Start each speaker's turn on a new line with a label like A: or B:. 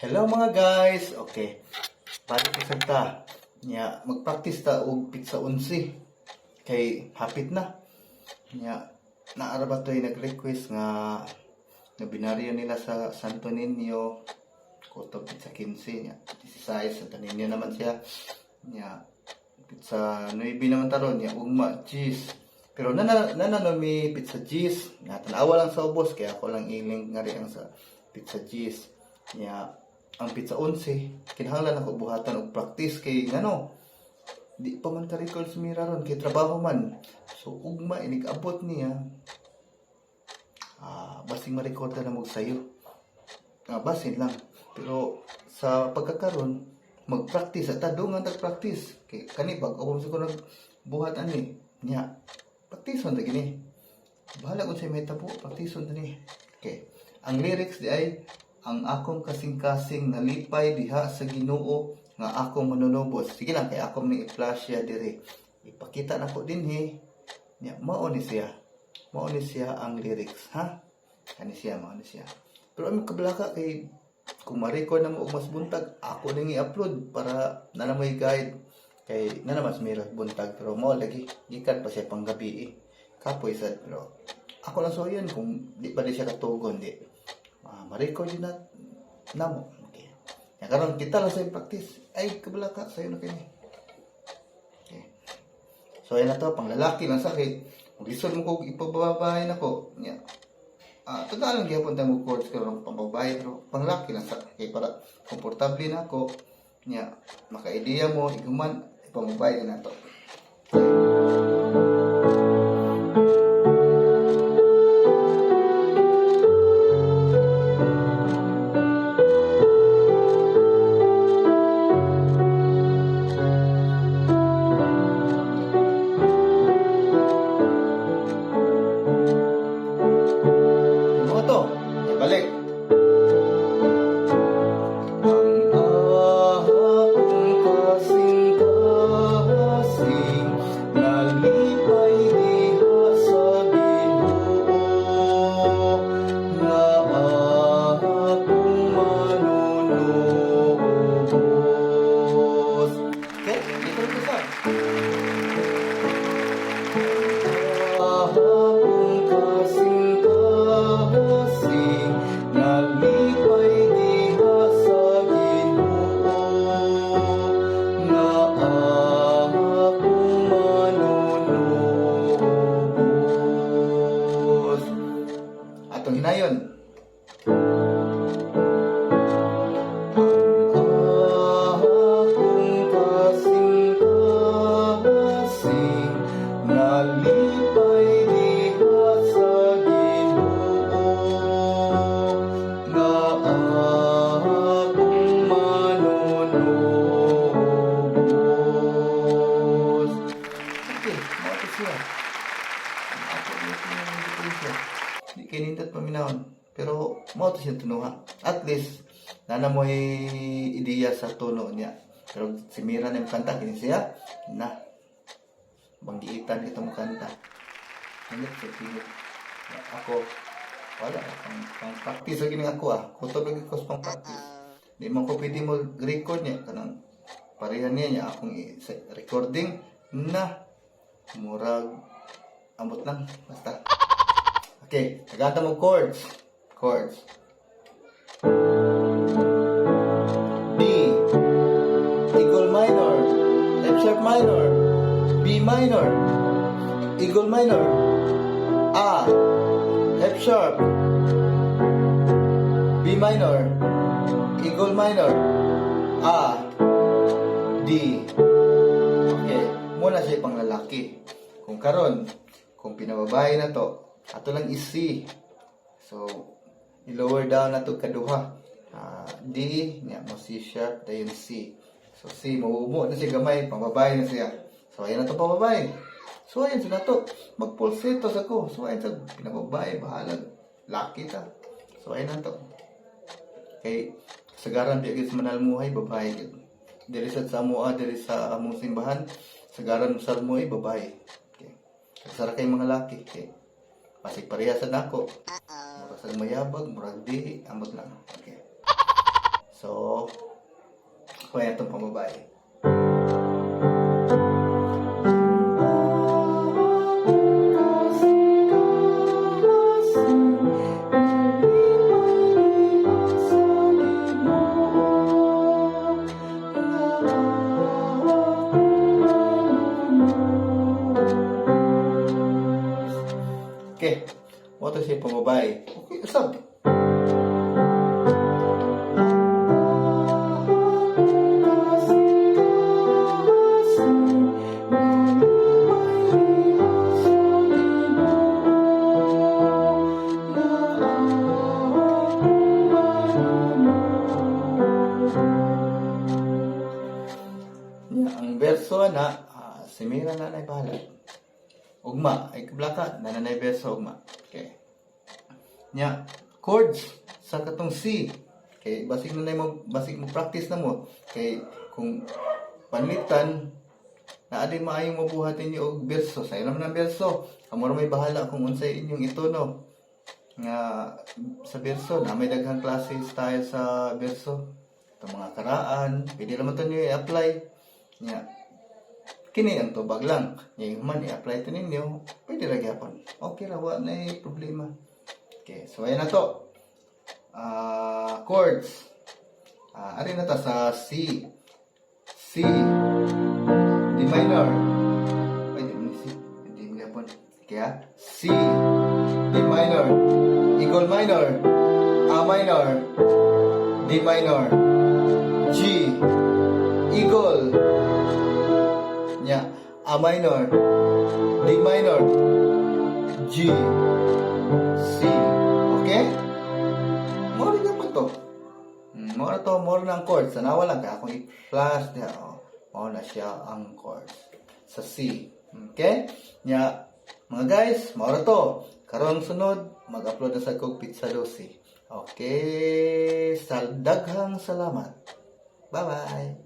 A: Hello mga guys. Okay. Balik isag ta. Nya magpractice ta og pizza 11. Kay hapit na. Nya naara ba toy nag-request nga binaryo nila sa Santo Niño kutob pizza 15 nya. 16 Santo Niño naman siya. Nya pizza 9 naman taron nya ugma cheese. Pero nananon mi pizza cheese. Nga tanawa lang sa ubos kaya ako lang iling nga ang sa pizza cheese. Nya ang pizza 11 kinahanglan ako buhatan og practice kay ngano di pa man ka-record sa mira ron kay trabaho man, so ugma inig-abot niya basing ma-record na mo sayo basin lang, pero sa pagkakaron mag-practice at tadungan tag-practice kay kani bag ako sa ko nagbuhat ani nya practice on ta gini bahala kung sa may tapo practice on ta ni. Okay, ang lyrics di ay ang akong kasing-kasing nalipay diha sa Ginoo nga akong manunubos. Sige lang kay akong ni i-flash ya dire. Ipakita nako dinhi. Nya mao ni siya. Mao ni siya ang lyrics, ha? Kani siya mao ni siya. Pero ang kablaka kay kung ma-record na mo og mas buntag, ako ning i-upload para na may guide kay na mas meron buntag pero mo lagi gikan pa siya pang gabi. Kapoy sad pero ako lang so yun kung di pa di siya katugon di. Ma-record yun na mo. Okay. Ya, karon kita lang sa practice. Ay, kabalaka. Sa'yo na kayo. Okay. So, yan na to. Pang lalaki lang sakit. Kung gusto mo ko ipababahin ako. Yeah. Tagal lang gihapon tayo mo chords pero pang babae. Pero pang lalaki lang sakit. Okay, para komportable na ako. Yeah. Maka-idea mo. Iguman. Ipamabahin na to. Balik. Ang akong kasing-kasing nalipay diha sa Ginoo nga akong manunubos. Okay, dito rin isa. Akong kasing-kasing nalipay diha sa Ginoo nga akong manunubos. Atong hinayon. Ang akong kasing-kasing nalipay diha sa di kinindot paminahon pero mo to siya tunuha at least nana mo ideya sa tuno niya pero si Mira na yung kanta kini siya na banggiitan itong kanta hindi siya pinit ako wala pang practice lagi nga ako kutob lagi ko pang practice di man ko pwede mo record niya kanang parehan niya akong recording na murag ambot lang basta. Okay, nagata mo chords. D, eagle minor, F sharp minor, B minor, eagle minor, A, F sharp, B minor, eagle minor, A, D. Okay, muna siya pang lalaki. Kung karon, kung pinababae na to, ato lang is C. So, i-lower down na to kaduha. D, nga mo C sharp, dayon C. So, C, mauumo na siya gamay, pambabae na siya. So, ayan na to pambabae. So, ayan na to. Mag-pulsetos ako. So, ayan sa pinababae, bahala. Lucky ta. So, ayan na to. Kay, sagaran di agad sa manalmuhay, babae. Dili sa Samoa, dili sa among simbahan, sagaran sa salmuhay, babae. Okay. Sara kay mga laki. Okay. Pasig parehasan ako. Murag sa mayabag, murag di, amot lang. Okay. So, Kaya itong pambabae. Okay, what is yung pambabae? Okay, usab. Ang verso na si Mira na bahala. Ugma ay kablaka na nanay verso ugma. Okay. Nya chords sa katong C. Okay, basig mo practice na mo. Okay, kung panlitan na adi maayong mabuhatin niyo og verso sa ilang ng verso. Amo ra may bahala kung unsay inyong itono. Nga sa verso na may daghang klase style sa verso. Itong mga karaan, pwede naman ito niyo i-apply. Nya kini ang tubag lang. Yung man i-apply ito ninyo, pwede ra gyapon. Okay ra, wala na problema. Okay, so ayan na to. Chords. Ari na ta sa C. C. D minor. Ay, di mo gyapon. Kaya C. D minor. Eagle minor. A minor. D minor. G. Eagle. Nya, A minor, D minor, G, C. Okay? Mora na po to. Mora na ang chords. Sanawa lang ka. Kung i-flash niya, mora na siya ang chords. Sa C. Okay? Nya, mga guys, mora to. Karong sunod, mag-upload na sa kong Pizza Lucy. Okay? Daghang salamat. Bye-bye.